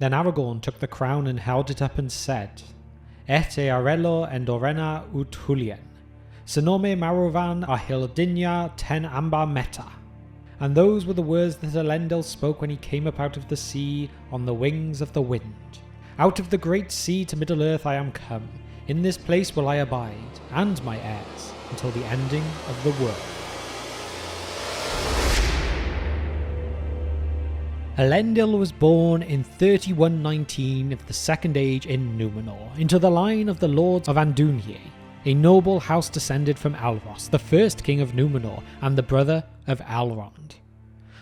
Then Aragorn took the crown and held it up and said, Et earelo endorena ut hulien, senome marovan a hildinya ten amba meta. And those were the words that Elendil spoke when he came up out of the sea on the wings of the wind. Out of the great sea to Middle-earth I am come. In this place will I abide, and my heirs, until the ending of the world. Elendil was born in 3119 of the Second Age in Númenor, into the line of the Lords of Andúnir, a noble house descended from Elros, the first king of Númenor and the brother of Elrond.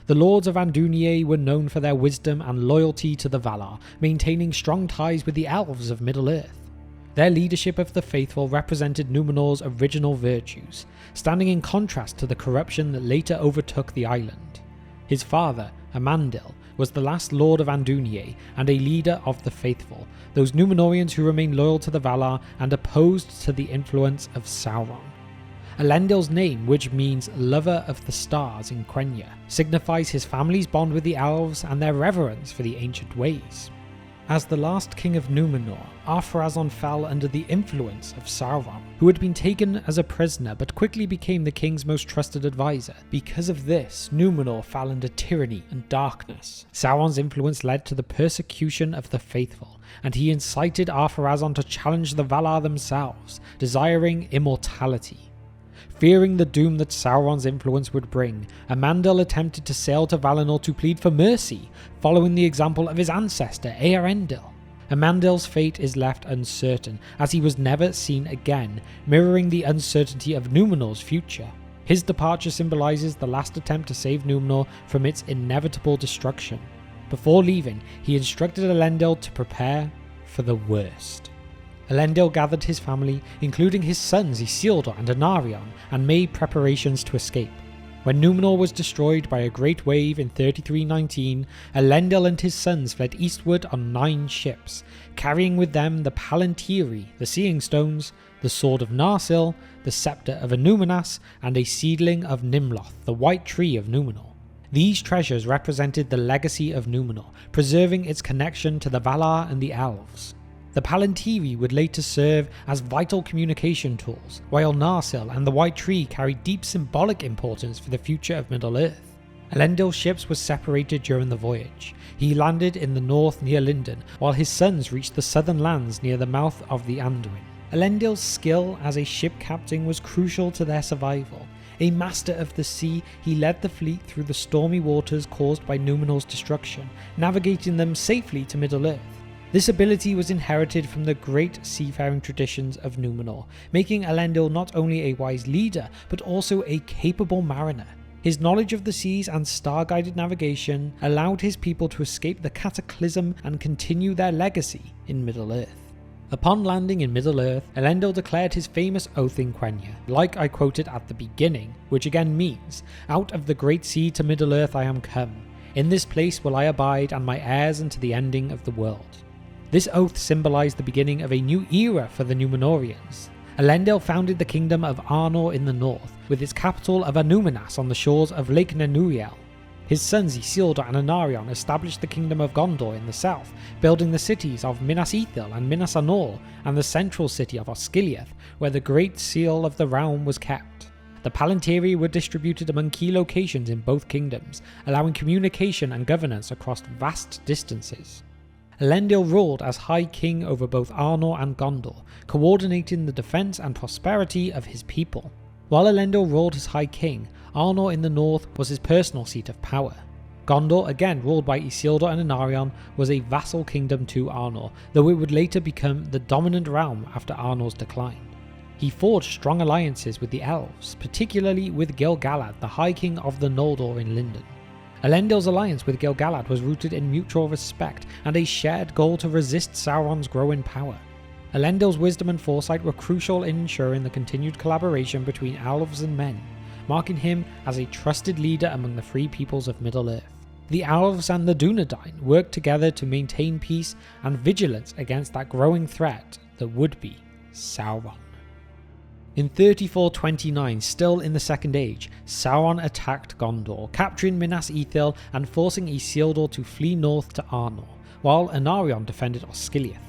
The Lords of Andúnir were known for their wisdom and loyalty to the Valar, maintaining strong ties with the elves of Middle-earth. Their leadership of the faithful represented Númenor's original virtues, standing in contrast to the corruption that later overtook the island. His father, Amandil, was the last Lord of Andúnir and a leader of the faithful, those Númenóreans who remained loyal to the Valar and opposed to the influence of Sauron. Elendil's name, which means lover of the stars in Quenya, signifies his family's bond with the elves and their reverence for the ancient ways. As the last king of Númenor, Ar-Pharazôn fell under the influence of Sauron, who had been taken as a prisoner but quickly became the king's most trusted advisor. Because of this, Númenor fell under tyranny and darkness. Sauron's influence led to the persecution of the faithful, and he incited Ar-Pharazôn to challenge the Valar themselves, desiring immortality. Fearing the doom that Sauron's influence would bring, Amandil attempted to sail to Valinor to plead for mercy, following the example of his ancestor Eärendil. Amandil's fate is left uncertain, as he was never seen again, mirroring the uncertainty of Númenor's future. His departure symbolises the last attempt to save Númenor from its inevitable destruction. Before leaving, he instructed Elendil to prepare for the worst. Elendil gathered his family, including his sons Isildur and Anarion, and made preparations to escape. When Númenor was destroyed by a great wave in 3319, Elendil and his sons fled eastward on 9 ships, carrying with them the Palantiri, the Seeing Stones, the Sword of Narsil, the Scepter of Anúminas, and a seedling of Nimloth, the White Tree of Númenor. These treasures represented the legacy of Númenor, preserving its connection to the Valar and the Elves. The Palantiri would later serve as vital communication tools, while Narsil and the White Tree carried deep symbolic importance for the future of Middle-earth. Elendil's ships were separated during the voyage. He landed in the north near Lindon, while his sons reached the southern lands near the mouth of the Anduin. Elendil's skill as a ship captain was crucial to their survival. A master of the sea, he led the fleet through the stormy waters caused by Númenor's destruction, navigating them safely to Middle-earth. This ability was inherited from the great seafaring traditions of Númenor, making Elendil not only a wise leader, but also a capable mariner. His knowledge of the seas and star-guided navigation allowed his people to escape the cataclysm and continue their legacy in Middle-earth. Upon landing in Middle-earth, Elendil declared his famous oath in Quenya, like I quoted at the beginning, which again means, "Out of the great sea to Middle-earth I am come. In this place will I abide and my heirs unto the ending of the world." This oath symbolised the beginning of a new era for the Númenóreans. Elendil founded the kingdom of Arnor in the north, with its capital of Anúminas on the shores of Lake Nenuriel. His sons Isildur and Anarion established the kingdom of Gondor in the south, building the cities of Minas Ithil and Minas Anor, and the central city of Osgiliath, where the great seal of the realm was kept. The Palantiri were distributed among key locations in both kingdoms, allowing communication and governance across vast distances. Elendil ruled as High King over both Arnor and Gondor, coordinating the defence and prosperity of his people. While Elendil ruled as High King, Arnor in the north was his personal seat of power. Gondor, again ruled by Isildur and Anarion, was a vassal kingdom to Arnor, though it would later become the dominant realm after Arnor's decline. He forged strong alliances with the elves, particularly with Gil-galad, the High King of the Noldor in Lindon. Elendil's alliance with Gil-galad was rooted in mutual respect and a shared goal to resist Sauron's growing power. Elendil's wisdom and foresight were crucial in ensuring the continued collaboration between elves and men, marking him as a trusted leader among the free peoples of Middle-earth. The elves and the Dunedain worked together to maintain peace and vigilance against that growing threat that would be Sauron. In 3429, still in the Second Age, Sauron attacked Gondor, capturing Minas Ithil and forcing Isildur to flee north to Arnor, while Anarion defended Osgiliath.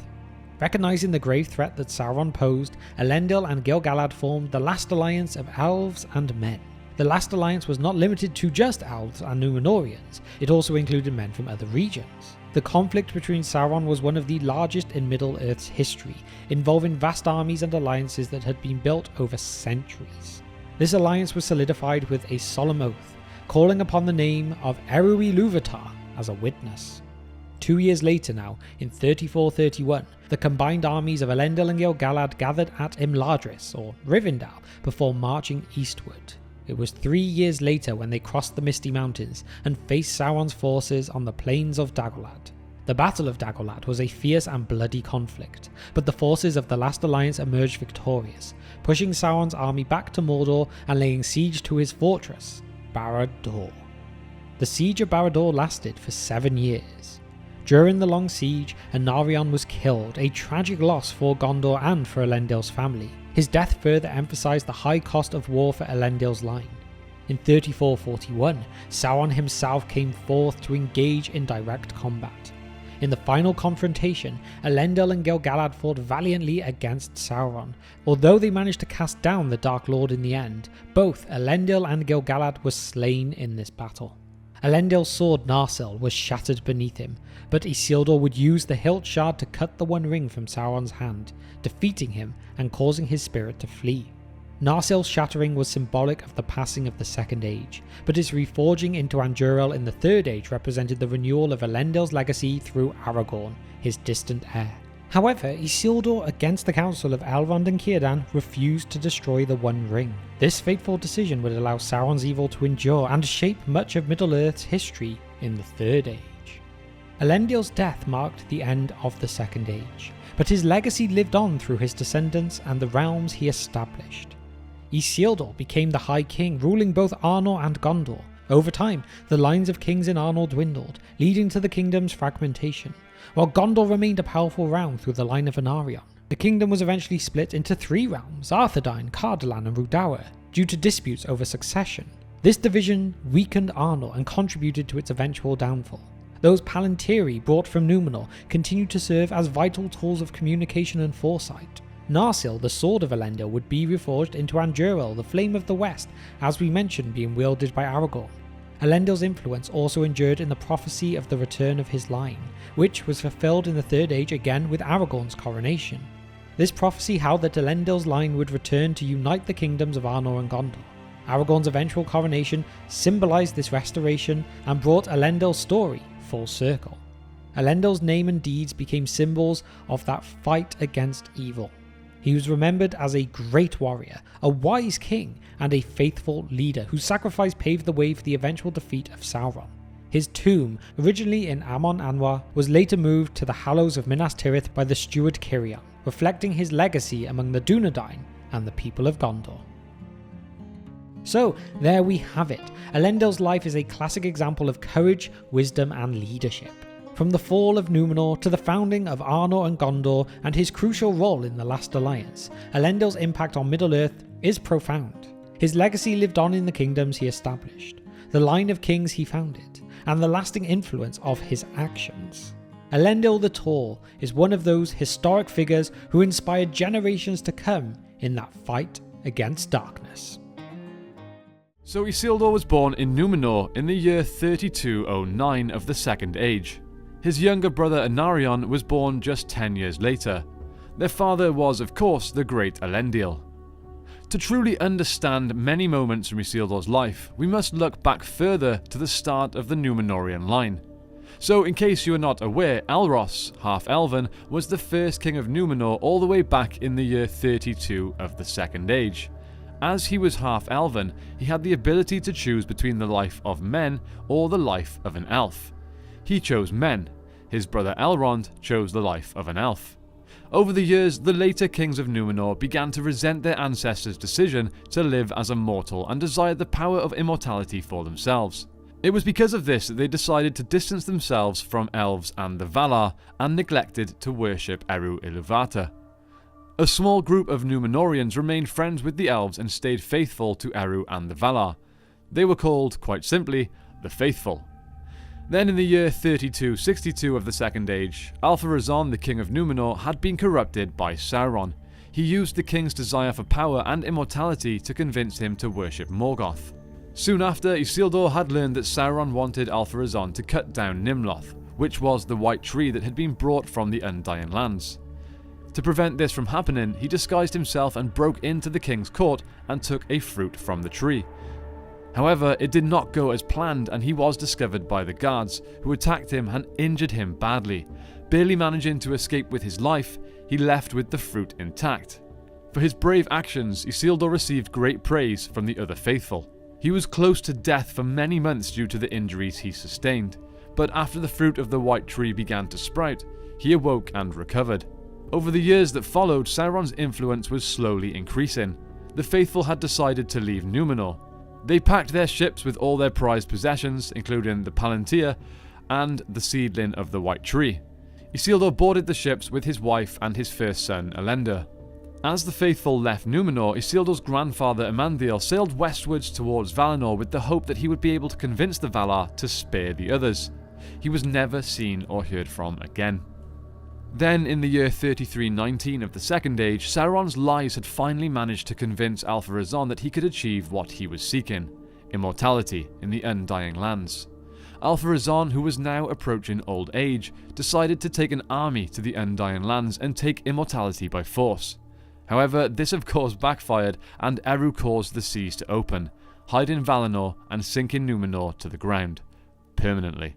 Recognizing the grave threat that Sauron posed, Elendil and Gil-galad formed the last alliance of elves and men. The last alliance was not limited to just elves and Númenóreans, it also included men from other regions. The conflict between Sauron was one of the largest in Middle-earth's history, involving vast armies and alliances that had been built over centuries. This alliance was solidified with a solemn oath, calling upon the name of Eru Ilúvatar as a witness. 2 years later now, in 3431, the combined armies of Elendil and Gil-galad gathered at Imladris, or Rivendell, before marching eastward. It was 3 years later when they crossed the Misty Mountains and faced Sauron's forces on the plains of Dagorlad. The Battle of Dagorlad was a fierce and bloody conflict, but the forces of the last alliance emerged victorious, pushing Sauron's army back to Mordor and laying siege to his fortress, Barad-dûr. The siege of Barad-dûr lasted for 7 years. During the long siege, Anarion was killed, a tragic loss for Gondor and for Elendil's family. His death further emphasized the high cost of war for Elendil's line. In 3441, Sauron himself came forth to engage in direct combat. In the final confrontation, Elendil and Gil-galad fought valiantly against Sauron. Although they managed to cast down the Dark Lord in the end, both Elendil and Gil-galad were slain in this battle. Elendil's sword Narsil was shattered beneath him, but Isildur would use the hilt shard to cut the One Ring from Sauron's hand, defeating him and causing his spirit to flee. Narsil's shattering was symbolic of the passing of the Second Age, but his reforging into Andúril in the Third Age represented the renewal of Elendil's legacy through Aragorn, his distant heir. However, Isildur, against the counsel of Elrond and Círdan, refused to destroy the One Ring. This fateful decision would allow Sauron's evil to endure and shape much of Middle-earth's history in the Third Age. Elendil's death marked the end of the Second Age, but his legacy lived on through his descendants and the realms he established. Isildur became the High King, ruling both Arnor and Gondor. Over time, the lines of kings in Arnor dwindled, leading to the kingdom's fragmentation, while Gondor remained a powerful realm through the line of Anarion. The kingdom was eventually split into 3 realms, Arthedain, Cardolan and Rhudawer, due to disputes over succession. This division weakened Arnor and contributed to its eventual downfall. Those Palantiri brought from Númenor continued to serve as vital tools of communication and foresight. Narsil, the sword of Elendil, would be reforged into Andúril, the Flame of the West, as we mentioned being wielded by Aragorn. Elendil's influence also endured in the prophecy of the return of his line, which was fulfilled in the Third Age again with Aragorn's coronation. This prophecy held that Elendil's line would return to unite the kingdoms of Arnor and Gondor. Aragorn's eventual coronation symbolized this restoration and brought Elendil's story full circle. Elendil's name and deeds became symbols of that fight against evil. He was remembered as a great warrior, a wise king, and a faithful leader whose sacrifice paved the way for the eventual defeat of Sauron. His tomb, originally in Amon Anwar, was later moved to the Hallows of Minas Tirith by the steward Cirion, reflecting his legacy among the Dunedain and the people of Gondor. So, there we have it. Elendil's life is a classic example of courage, wisdom, and leadership. From the fall of Númenor to the founding of Arnor and Gondor and his crucial role in the Last Alliance, Elendil's impact on Middle-earth is profound. His legacy lived on in the kingdoms he established, the line of kings he founded, and the lasting influence of his actions. Elendil the Tall is one of those historic figures who inspired generations to come in that fight against darkness. So Isildur was born in Númenor in the year 3209 of the Second Age. His younger brother Anarion was born just 10 years later. Their father was, of course, the great Elendil. To truly understand many moments from Isildur's life, we must look back further to the start of the Númenórean line. So, in case you are not aware, Elros, half-elven, was the first king of Númenor all the way back in the year 32 of the Second Age. As he was half-elven, he had the ability to choose between the life of men or the life of an elf. He chose men. His brother Elrond chose the life of an elf. Over the years, the later kings of Númenor began to resent their ancestors' decision to live as a mortal and desired the power of immortality for themselves. It was because of this that they decided to distance themselves from elves and the Valar, and neglected to worship Eru Ilúvatar. A small group of Númenóreans remained friends with the elves and stayed faithful to Eru and the Valar. They were called, quite simply, the Faithful. Then in the year 3262 of the Second Age, Alpharazon, the king of Númenor, had been corrupted by Sauron. He used the king's desire for power and immortality to convince him to worship Morgoth. Soon after, Isildur had learned that Sauron wanted Alpharazon to cut down Nimloth, which was the white tree that had been brought from the Undying Lands. To prevent this from happening, he disguised himself and broke into the king's court and took a fruit from the tree. However, it did not go as planned, and he was discovered by the guards, who attacked him and injured him badly. Barely managing to escape with his life, he left with the fruit intact. For his brave actions, Isildur received great praise from the other faithful. He was close to death for many months due to the injuries he sustained, but after the fruit of the white tree began to sprout, he awoke and recovered. Over the years that followed, Sauron's influence was slowly increasing. The faithful had decided to leave Númenor. They packed their ships with all their prized possessions, including the Palantir and the seedling of the White Tree. Isildur boarded the ships with his wife and his first son, Elendil. As the faithful left Númenor, Isildur's grandfather Amandil sailed westwards towards Valinor with the hope that he would be able to convince the Valar to spare the others. He was never seen or heard from again. Then, in the year 3319 of the Second Age, Sauron's lies had finally managed to convince Alpharazon that he could achieve what he was seeking: immortality in the Undying Lands. Alpharazon, who was now approaching old age, decided to take an army to the Undying Lands and take immortality by force. However, this of course backfired, and Eru caused the seas to open, hiding Valinor and sinking Númenor to the ground, permanently.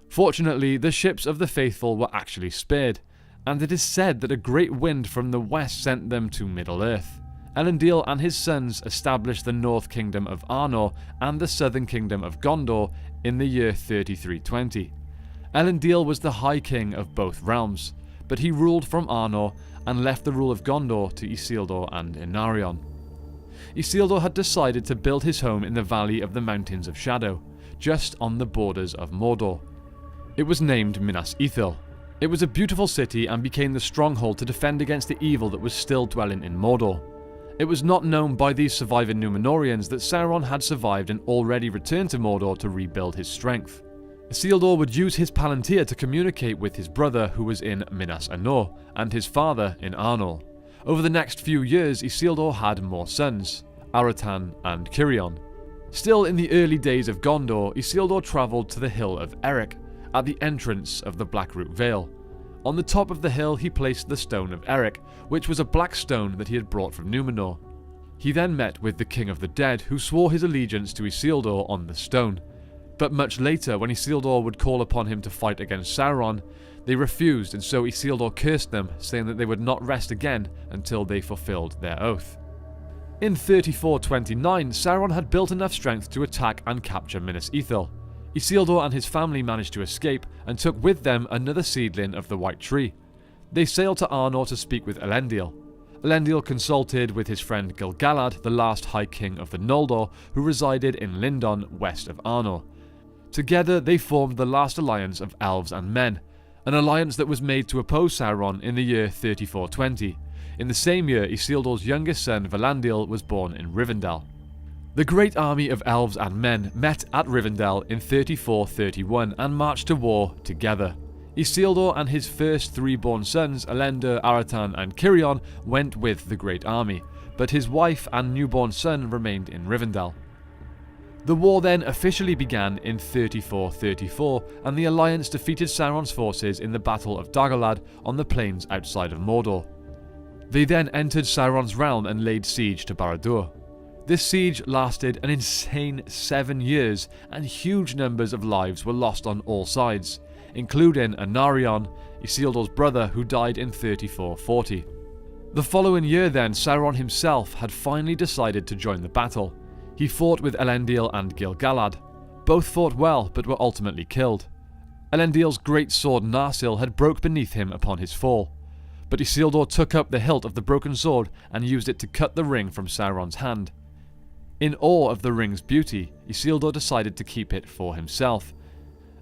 Fortunately, the ships of the faithful were actually spared, and it is said that a great wind from the west sent them to Middle-earth. Elendil and his sons established the North Kingdom of Arnor and the Southern Kingdom of Gondor in the year 3320. Elendil was the High King of both realms, but he ruled from Arnor and left the rule of Gondor to Isildur and Anarion. Isildur had decided to build his home in the Valley of the Mountains of Shadow, just on the borders of Mordor. It was named Minas Ithil. It was a beautiful city and became the stronghold to defend against the evil that was still dwelling in Mordor. It was not known by these surviving Númenóreans that Sauron had survived and already returned to Mordor to rebuild his strength. Isildur would use his Palantir to communicate with his brother, who was in Minas Anor, and his father in Arnor. Over the next few years, Isildur had more sons, Aratan and Cirion. Still in the early days of Gondor, Isildur travelled to the hill of Eric, at the entrance of the Blackroot Vale. On the top of the hill he placed the Stone of Eric, which was a black stone that he had brought from Númenor. He then met with the King of the Dead, who swore his allegiance to Isildur on the stone. But much later, when Isildur would call upon him to fight against Sauron, they refused, and so Isildur cursed them, saying that they would not rest again until they fulfilled their oath. In 3429, Sauron had built enough strength to attack and capture Minas Ithil. Isildur and his family managed to escape, and took with them another seedling of the White Tree. They sailed to Arnor to speak with Elendil. Elendil consulted with his friend Gil-galad, the last High King of the Noldor, who resided in Lindon, west of Arnor. Together they formed the last alliance of elves and men, an alliance that was made to oppose Sauron in the year 3420. In the same year, Isildur's youngest son Valandil was born in Rivendell. The great army of elves and men met at Rivendell in 3431 and marched to war together. Isildur and his first three born sons, Elendil, Aratan and Cirion, went with the great army, but his wife and newborn son remained in Rivendell. The war then officially began in 3434, and the alliance defeated Sauron's forces in the Battle of Dagorlad on the plains outside of Mordor. They then entered Sauron's realm and laid siege to Barad-dûr. This siege lasted an insane 7 years, and huge numbers of lives were lost on all sides, including Anarion, Isildur's brother, who died in 3440. The following year then, Sauron himself had finally decided to join the battle. He fought with Elendil and Gil-galad. Both fought well, but were ultimately killed. Elendil's great sword Narsil had broke beneath him upon his fall, but Isildur took up the hilt of the broken sword and used it to cut the ring from Sauron's hand. In awe of the ring's beauty, Isildur decided to keep it for himself,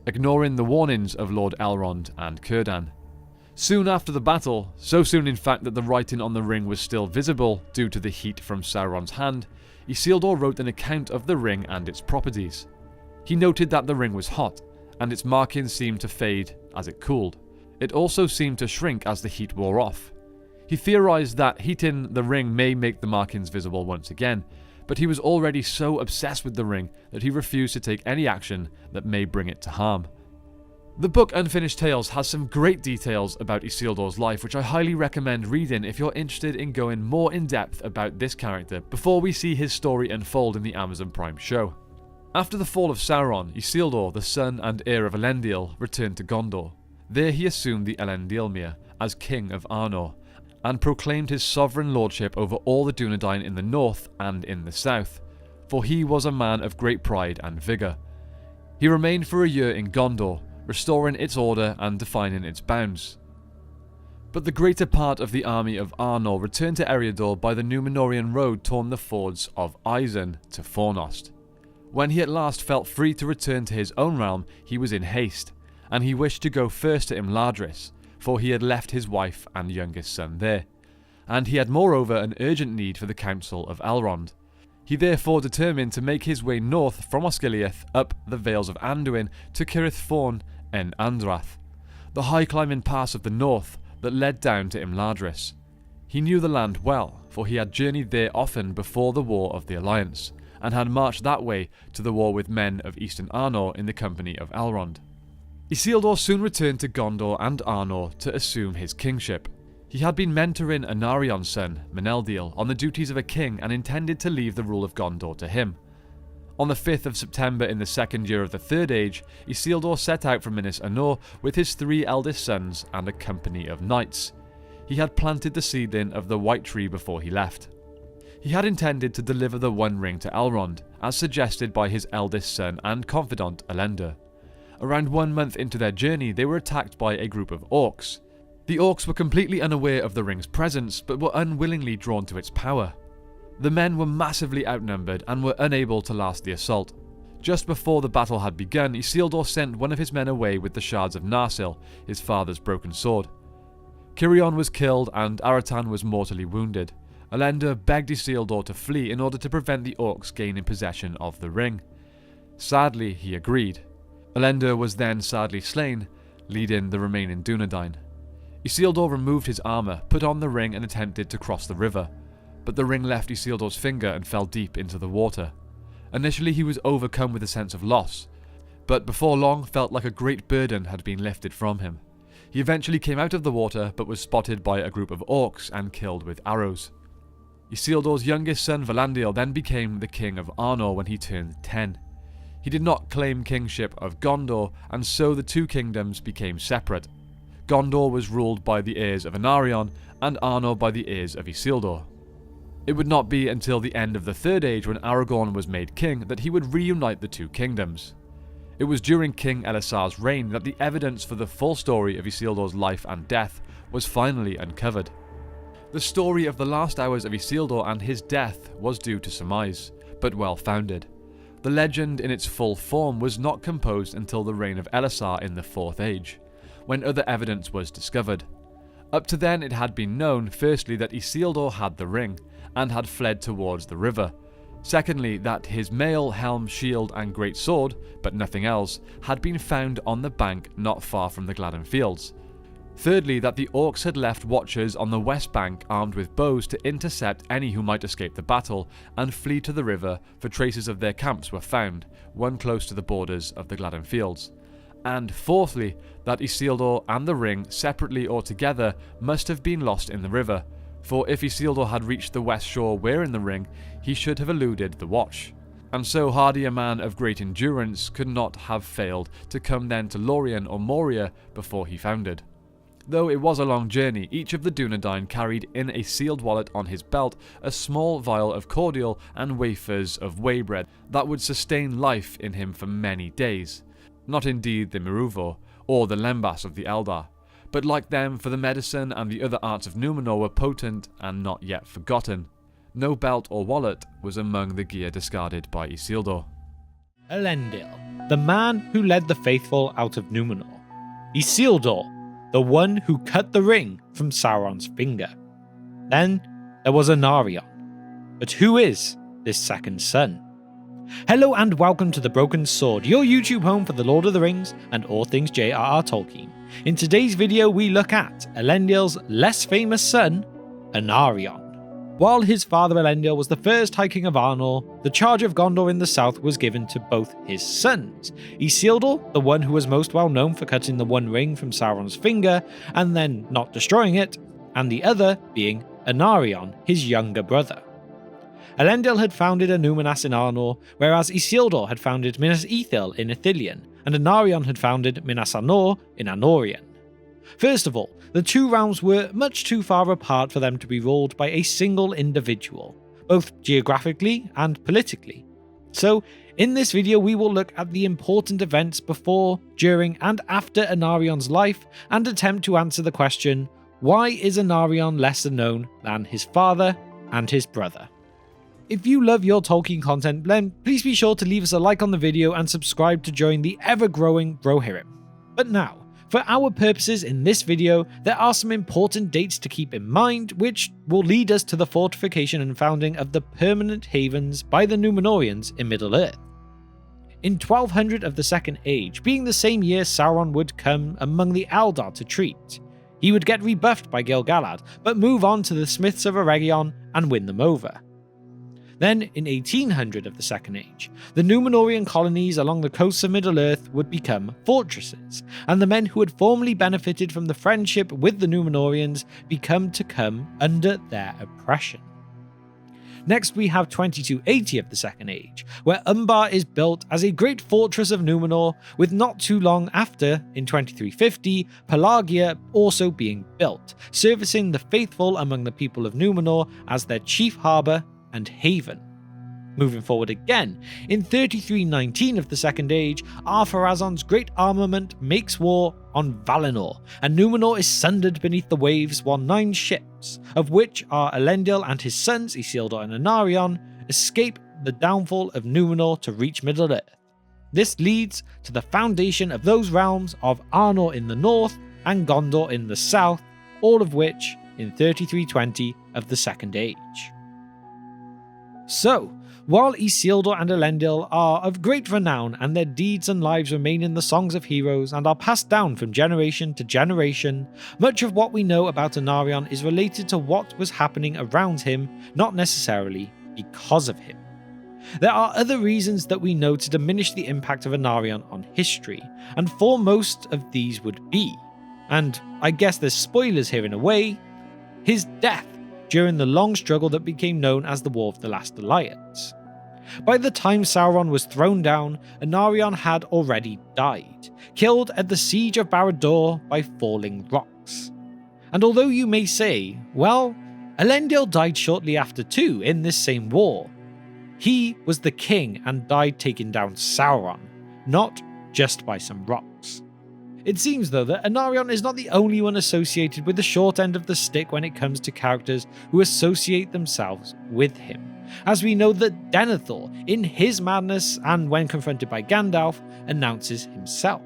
ignoring the warnings of Lord Elrond and Círdan. Soon after the battle, so soon in fact that the writing on the ring was still visible due to the heat from Sauron's hand, Isildur wrote an account of the ring and its properties. He noted that the ring was hot, and its markings seemed to fade as it cooled. It also seemed to shrink as the heat wore off. He theorized that heating the ring may make the markings visible once again, but he was already so obsessed with the ring that he refused to take any action that may bring it to harm. The book Unfinished Tales has some great details about Isildur's life, which I highly recommend reading if you're interested in going more in depth about this character before we see his story unfold in the Amazon Prime show. After the fall of Sauron, Isildur, the son and heir of Elendil, returned to Gondor. There he assumed the Elendilmere as King of Arnor, and proclaimed his sovereign lordship over all the Dunedain in the north and in the south, for he was a man of great pride and vigour. He remained for a year in Gondor, restoring its order and defining its bounds. But the greater part of the army of Arnor returned to Eriador by the Númenórean road torn the fords of Isen to Fornost. When he at last felt free to return to his own realm, he was in haste, and he wished to go first to Imladris, for he had left his wife and youngest son there, and he had moreover an urgent need for the council of Elrond. He therefore determined to make his way north from Osgiliath up the Vales of Anduin to Cirith Fawn en Andrath, the high-climbing pass of the north that led down to Imladris. He knew the land well, for he had journeyed there often before the War of the Alliance, and had marched that way to the war with men of Eastern Arnor in the company of Elrond. Isildur soon returned to Gondor and Arnor to assume his kingship. He had been mentoring Anarion's son, Meneldil, on the duties of a king and intended to leave the rule of Gondor to him. On the 5th of September in the second year of the Third Age, Isildur set out from Minas Anor with his 3 eldest sons and a company of knights. He had planted the seedling of the White Tree before he left. He had intended to deliver the One Ring to Elrond, as suggested by his eldest son and confidant Elendil. Around 1 month into their journey, they were attacked by a group of orcs. The orcs were completely unaware of the ring's presence, but were unwillingly drawn to its power. The men were massively outnumbered and were unable to last the assault. Just before the battle had begun, Isildur sent one of his men away with the shards of Narsil, his father's broken sword. Cirion was killed and Aratan was mortally wounded. Elendil begged Isildur to flee in order to prevent the orcs gaining possession of the ring. Sadly, he agreed. Elendil was then sadly slain, leading the remaining Dunedain. Isildur removed his armour, put on the ring and attempted to cross the river, but the ring left Isildur's finger and fell deep into the water. Initially he was overcome with a sense of loss, but before long felt like a great burden had been lifted from him. He eventually came out of the water but was spotted by a group of orcs and killed with arrows. Isildur's youngest son Valandil then became the king of Arnor when he turned 10. He did not claim kingship of Gondor, and so the two kingdoms became separate. Gondor was ruled by the heirs of Anarion, and Arnor by the heirs of Isildur. It would not be until the end of the Third Age, when Aragorn was made king, that he would reunite the two kingdoms. It was during King Elisar's reign that the evidence for the full story of Isildur's life and death was finally uncovered. The story of the last hours of Isildur and his death was due to surmise, but well founded. The legend in its full form was not composed until the reign of Elisar in the Fourth Age, when other evidence was discovered. Up to then it had been known, firstly, that Isildur had the ring, and had fled towards the river. Secondly, that his mail, helm, shield and great sword, but nothing else, had been found on the bank not far from the Gladden Fields. Thirdly, that the orcs had left watchers on the west bank armed with bows to intercept any who might escape the battle and flee to the river, for traces of their camps were found, one close to the borders of the Gladden Fields. And fourthly, that Isildur and the ring, separately or together, must have been lost in the river, for if Isildur had reached the west shore wearing the ring, he should have eluded the watch. And so hardy a man of great endurance could not have failed to come then to Lorien or Moria before he foundered. Though it was a long journey, each of the Dunedain carried in a sealed wallet on his belt a small vial of cordial and wafers of waybread that would sustain life in him for many days. Not indeed the Miruvor, or the Lembas of the Eldar, but like them, for the medicine and the other arts of Númenor were potent and not yet forgotten. No belt or wallet was among the gear discarded by Isildur. Elendil, the man who led the faithful out of Númenor. Isildur, the one who cut the ring from Sauron's finger. Then there was Anarion. But who is this second son? Hello and welcome to The Broken Sword, your YouTube home for The Lord of the Rings and all things J.R.R. Tolkien. In today's video we look at Elendil's less famous son, Anarion. While his father Elendil was the first High King of Arnor, the charge of Gondor in the south was given to both his sons, Isildur, the one who was most well known for cutting the One Ring from Sauron's finger and then not destroying it, and the other being Anarion, his younger brother. Elendil had founded a Númenórean in Arnor, whereas Isildur had founded Minas Ithil in Ithilien, and Anarion had founded Minas Anor in Anorion. First of all, the two realms were much too far apart for them to be ruled by a single individual, both geographically and politically. So, in this video we will look at the important events before, during, and after Anarion's life, and attempt to answer the question, why is Anarion lesser known than his father and his brother? If you love your Tolkien content, then please be sure to leave us a like on the video and subscribe to join the ever-growing Brohirrim. But now, for our purposes in this video, there are some important dates to keep in mind, which will lead us to the fortification and founding of the permanent havens by the Númenóreans in Middle-earth. In 1200 of the Second Age, being the same year Sauron would come among the Eldar to treat, he would get rebuffed by Gil-galad, but move on to the Smiths of Eregion and win them over. Then, in 1800 of the Second Age, the Númenórean colonies along the coasts of Middle-earth would become fortresses, and the men who had formerly benefited from the friendship with the Númenóreans become to come under their oppression. Next we have 2280 of the Second Age, where Umbar is built as a great fortress of Númenor, with not too long after, in 2350, Pelagia also being built, servicing the faithful among the people of Númenor as their chief harbour and haven. Moving forward again, in 3319 of the Second Age, Ar-Pharazôn's great armament makes war on Valinor, and Númenor is sundered beneath the waves while 9 ships, of which are Elendil and his sons Isildur and Anarion, escape the downfall of Númenor to reach Middle-earth. This leads to the foundation of those realms of Arnor in the north and Gondor in the south, all of which in 3320 of the Second Age. So, while Isildur and Elendil are of great renown and their deeds and lives remain in the songs of heroes and are passed down from generation to generation, much of what we know about Anarion is related to what was happening around him, not necessarily because of him. There are other reasons that we know to diminish the impact of Anarion on history, and foremost of these would be, and I guess there's spoilers here in a way, his death during the long struggle that became known as the War of the Last Alliance. By the time Sauron was thrown down, Anarion had already died, killed at the Siege of Barad-dûr by falling rocks. And although you may say, well, Elendil died shortly after too in this same war, he was the king and died taking down Sauron, not just by some rocks. It seems though that Anarion is not the only one associated with the short end of the stick when it comes to characters who associate themselves with him, as we know that Denethor, in his madness and when confronted by Gandalf, announces himself,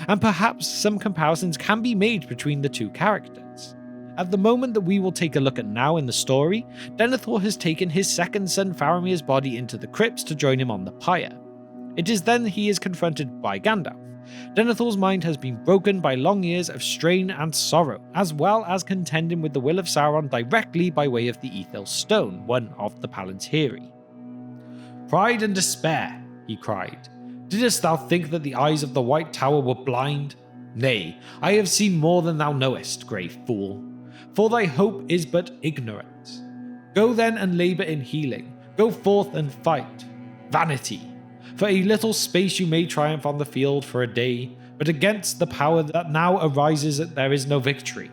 and perhaps some comparisons can be made between the two characters. At the moment that we will take a look at now in the story, Denethor has taken his second son Faramir's body into the crypts to join him on the pyre. It is then he is confronted by Gandalf. Denethor's mind has been broken by long years of strain and sorrow, as well as contending with the will of Sauron directly by way of the Ithil Stone, one of the Palantiri. "Pride and despair," he cried. "Didst thou think that the eyes of the White Tower were blind? Nay, I have seen more than thou knowest, grey fool. For thy hope is but ignorance. Go then and labour in healing. Go forth and fight. Vanity! For a little space you may triumph on the field for a day, but against the power that now arises there is no victory.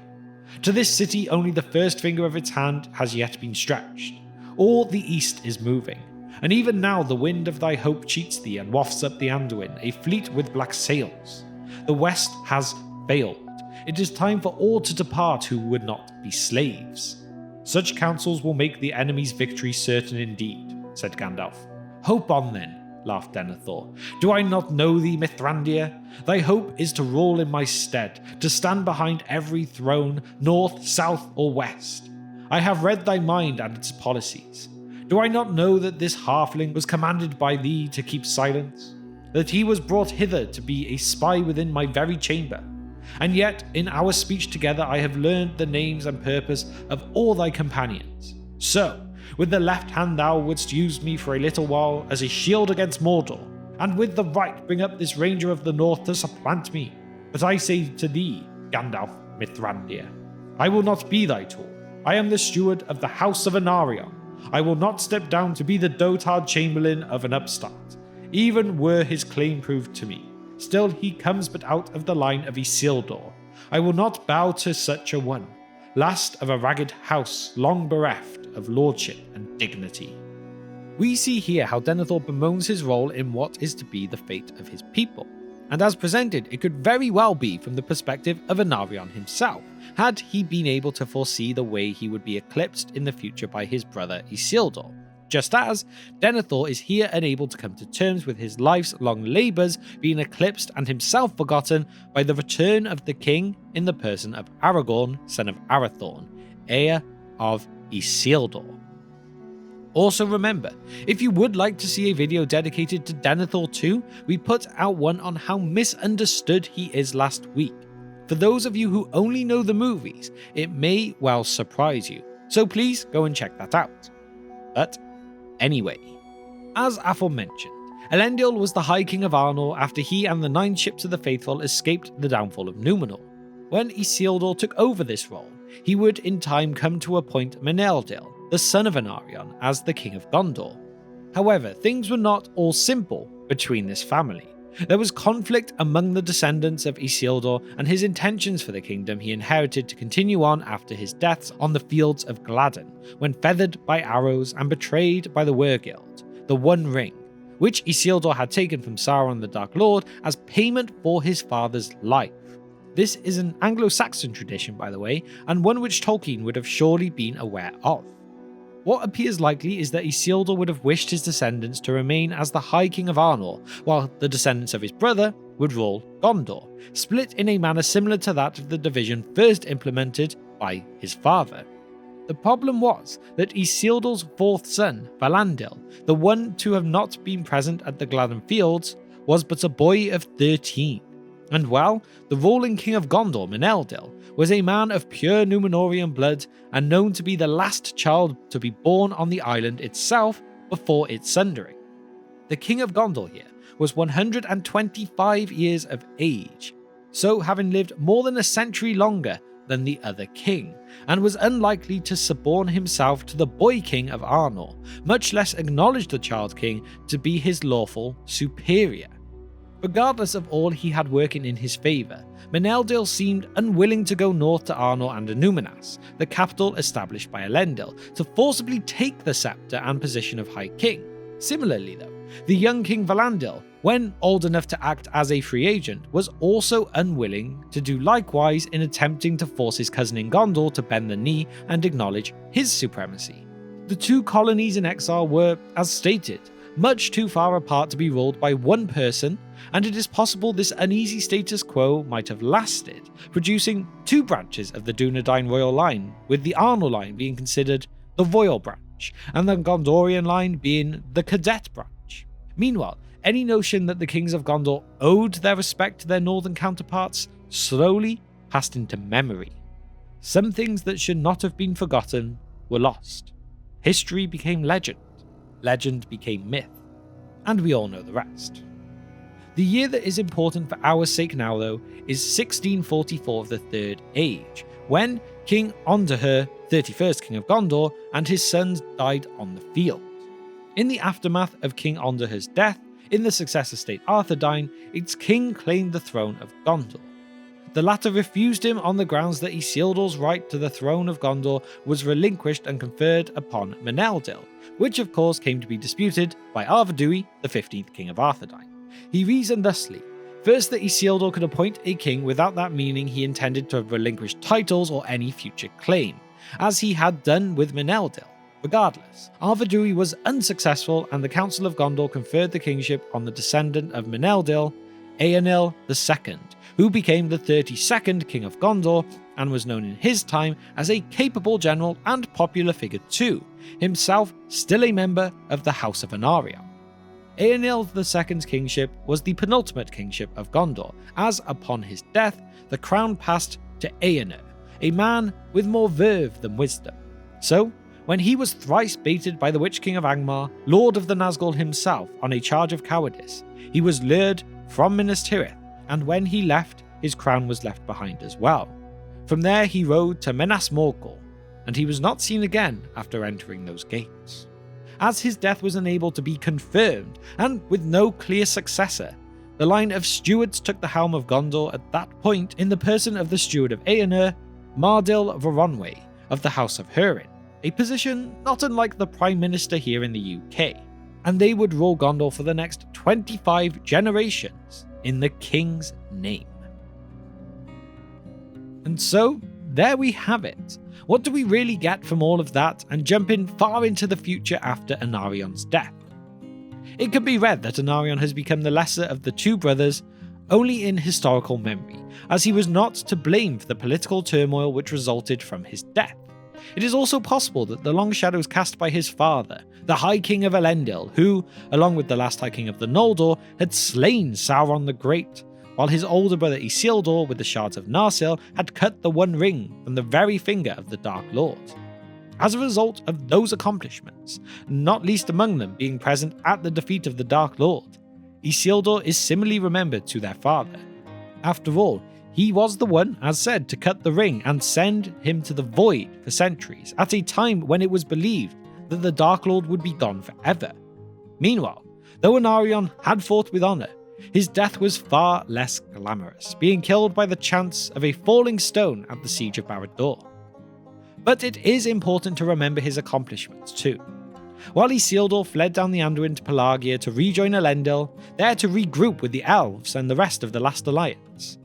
To this city only the first finger of its hand has yet been stretched. All the east is moving, and even now the wind of thy hope cheats thee and wafts up the Anduin, a fleet with black sails. The west has failed. It is time for all to depart who would not be slaves. Such counsels will make the enemy's victory certain indeed," said Gandalf. "Hope on then," laughed Denethor. "Do I not know thee, Mithrandir? Thy hope is to rule in my stead, to stand behind every throne, north, south, or west. I have read thy mind and its policies. Do I not know that this halfling was commanded by thee to keep silence? That he was brought hither to be a spy within my very chamber? And yet, in our speech together, I have learned the names and purpose of all thy companions. So, with the left hand thou wouldst use me for a little while as a shield against Mordor, and with the right bring up this ranger of the north to supplant me. But I say to thee, Gandalf Mithrandir, I will not be thy tool. I am the steward of the house of Anarion. I will not step down to be the dotard chamberlain of an upstart, even were his claim proved to me. Still he comes but out of the line of Isildur. I will not bow to such a one, last of a ragged house long bereft of lordship and dignity. We see here how Denethor bemoans his role in what is to be the fate of his people, and as presented, it could very well be from the perspective of Anarion himself, had he been able to foresee the way he would be eclipsed in the future by his brother Isildur. Just as Denethor is here unable to come to terms with his life's long labours being eclipsed and himself forgotten by the return of the king in the person of Aragorn, son of Arathorn, heir of Isildur. Also remember, if you would like to see a video dedicated to Denethor too, we put out one on how misunderstood he is last week. For those of you who only know the movies, it may well surprise you, so please go and check that out. But anyway, as aforementioned, Elendil was the High King of Arnor after he and the 9 ships of the Faithful escaped the downfall of Númenor. When Isildur took over this role, he would in time come to appoint Meneldir, the son of Anarion, as the King of Gondor. However, things were not all simple between this family. There was conflict among the descendants of Isildur and his intentions for the kingdom he inherited to continue on after his deaths on the fields of Gladden, when feathered by arrows and betrayed by the Wergild, the One Ring, which Isildur had taken from Sauron the Dark Lord as payment for his father's life. This is an Anglo-Saxon tradition, by the way, and one which Tolkien would have surely been aware of. What appears likely is that Isildur would have wished his descendants to remain as the High King of Arnor, while the descendants of his brother would rule Gondor, split in a manner similar to that of the division first implemented by his father. The problem was that Isildur's 4th son, Valandil, the one to have not been present at the Gladden Fields, was but a boy of 13. And well, the ruling king of Gondor, Meneldir, was a man of pure Númenórean blood and known to be the last child to be born on the island itself before its sundering. The king of Gondor here was 125 years of age, so having lived more than a century longer than the other king, and was unlikely to suborn himself to the boy king of Arnor, much less acknowledge the child king to be his lawful superior. Regardless of all he had working in his favour, Meneldir seemed unwilling to go north to Arnor and Númenor, the capital established by Elendil, to forcibly take the sceptre and position of High King. Similarly though, the young King Valandil, when old enough to act as a free agent, was also unwilling to do likewise in attempting to force his cousin in Gondor to bend the knee and acknowledge his supremacy. The 2 colonies in exile were, as stated, much too far apart to be ruled by one person, and it is possible this uneasy status quo might have lasted, producing 2 branches of the Dunedain royal line, with the Arnor line being considered the royal branch, and the Gondorian line being the cadet branch. Meanwhile, any notion that the kings of Gondor owed their respect to their northern counterparts slowly passed into memory. Some things that should not have been forgotten were lost. History became legend. Legend became myth, and we all know the rest. The year that is important for our sake now, though, is 1644 of the Third Age, when King Ondahur, 31st King of Gondor, and his sons died on the field. In the aftermath of King Ondahur's death, in the successor state Arthedain, its king claimed the throne of Gondor. The latter refused him on the grounds that Isildur's right to the throne of Gondor was relinquished and conferred upon Meneldir, which of course came to be disputed by Arvedui, the 15th King of Arthedain. He reasoned thusly: first, that Isildur could appoint a king without that meaning he intended to have relinquished titles or any future claim, as he had done with Meneldir. Regardless, Arvedui was unsuccessful, and the Council of Gondor conferred the kingship on the descendant of Meneldir, Eärnil II, who became the 32nd King of Gondor and was known in his time as a capable general and popular figure too, himself still a member of the House of Anarion. Eärnil II's kingship was the penultimate kingship of Gondor, as upon his death the crown passed to Eärnur, a man with more verve than wisdom. So, when he was thrice baited by the Witch King of Angmar, Lord of the Nazgul himself, on a charge of cowardice, he was lured from Minas Tirith, and when he left, his crown was left behind as well. From there he rode to Minas Morgul, and he was not seen again after entering those gates. As his death was unable to be confirmed, and with no clear successor, the line of stewards took the helm of Gondor at that point in the person of the steward of Eärnur, Mardil Voronwë of the House of Hurin, a position not unlike the Prime Minister here in the UK, and they would rule Gondor for the next 25 generations in the King's name. And so, there we have it. What do we really get from all of that, and jump in far into the future after Anarion's death? It can be read that Anarion has become the lesser of the two brothers only in historical memory, as he was not to blame for the political turmoil which resulted from his death. It is also possible that the long shadows cast by his father, the High King of Elendil, who, along with the last High King of the Noldor, had slain Sauron the Great, while his older brother Isildur, with the shards of Narsil, had cut the One Ring from the very finger of the Dark Lord. As a result of those accomplishments, not least among them being present at the defeat of the Dark Lord, Isildur is similarly remembered to their father. After all, he was the one, as said, to cut the ring and send him to the void for centuries, at a time when it was believed that the Dark Lord would be gone forever. Meanwhile, though Anarion had fought with honour, his death was far less glamorous, being killed by the chance of a falling stone at the Siege of Barad-dûr. But it is important to remember his accomplishments too. While Isildur fled down the Anduin to Pelagia to rejoin Elendil, there to regroup with the elves and the rest of the Last Alliance.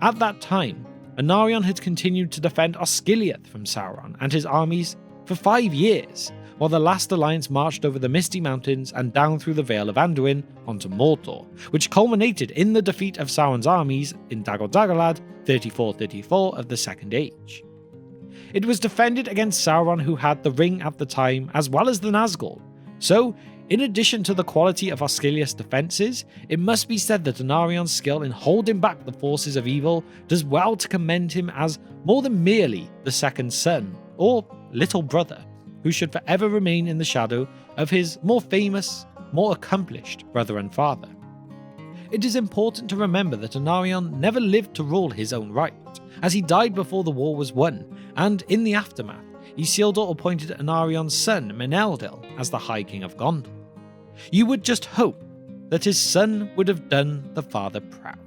At that time, Anarion had continued to defend Osgiliath from Sauron and his armies for 5 years, while the Last Alliance marched over the Misty Mountains and down through the Vale of Anduin onto Mordor, which culminated in the defeat of Sauron's armies in Dagor-Dagorlad 3434 of the Second Age. It was defended against Sauron, who had the ring at the time, as well as the Nazgul. So, in addition to the quality of Osgiliath's defences, it must be said that Anarion's skill in holding back the forces of evil does well to commend him as more than merely the second son, or little brother, who should forever remain in the shadow of his more famous, more accomplished brother and father. It is important to remember that Anarion never lived to rule his own right, as he died before the war was won, and in the aftermath, Isildur appointed Anarion's son Meneldil as the High King of Gondor. You would just hope that his son would have done the father proud.